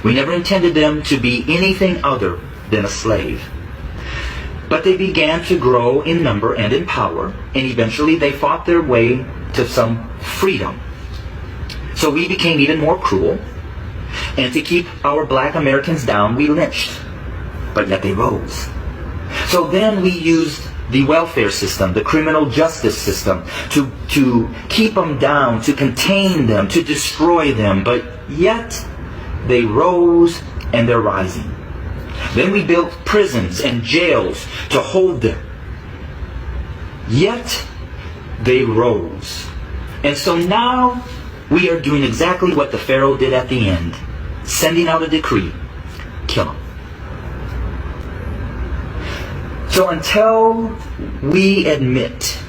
We never intended them to be anything other than a slave. But they began to grow in number and in power, and eventually they fought their way to some freedom. So we became even more cruel, and to keep our black Americans down, we lynched. But yet they rose. So then we used the welfare system, the criminal justice system, to keep them down, to contain them, to destroy them. But yet they rose, and they're rising. Then we built prisons and jails to hold them. Yet they rose. And so now we are doing exactly what the Pharaoh did at the end, sending out a decree: kill them. So until we admit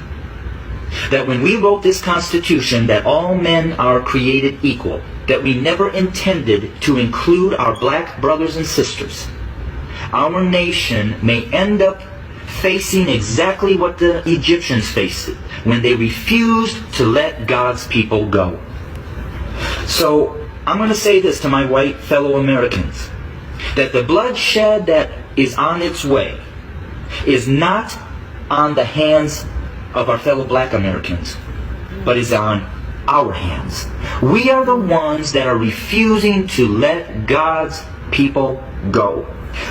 that when we wrote this Constitution that all men are created equal, that we never intended to include our black brothers and sisters, our nation may end up facing exactly what the Egyptians faced when they refused to let God's people go. So I'm going to say this to my white fellow Americans, that the bloodshed that is on its way is not on the hands of our fellow black Americans, but is on our hands. We are the ones that are refusing to let God's people go.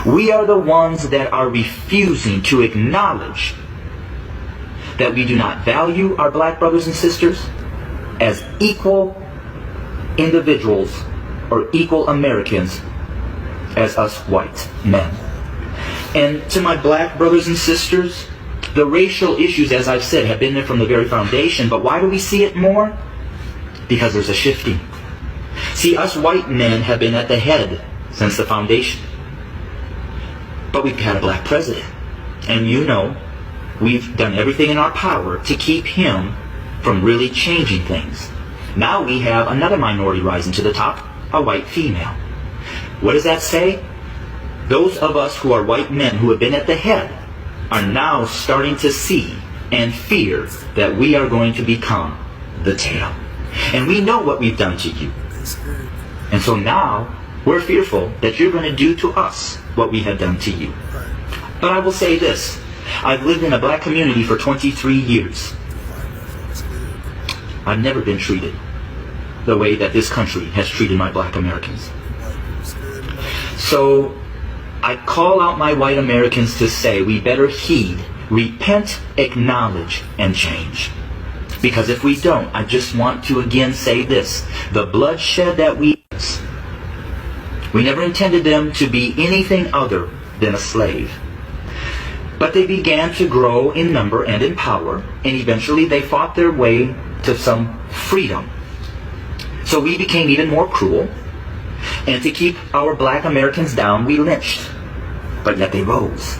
We are the ones that are refusing to acknowledge that we do not value our black brothers and sisters as equal individuals or equal Americans as us white men. And to my black brothers and sisters, the racial issues, as I've said, have been there from the very foundation. But why do we see it more? Because there's a shifting. See, us white men have been at the head since the foundation. But we've had a black president. And you know, we've done everything in our power to keep him from really changing things. Now we have another minority rising to the top, a white female. What does that say? Those of us who are white men who have been at the head are now starting to see and fear that we are going to become the tail. And we know what we've done to you. And so now we're fearful that you're going to do to us what we have done to you. But I will say this. I've lived in a black community for 23 years. I've never been treated the way that this country has treated my black Americans. So I call out my white Americans to say we better heed, repent, acknowledge, and change. Because if we don't, I just want to again say this: the bloodshed that we never intended them to be anything other than a slave. But they began to grow in number and in power, and eventually they fought their way to some freedom. So we became even more cruel, and to keep our black Americans down, we lynched. But yet they rose.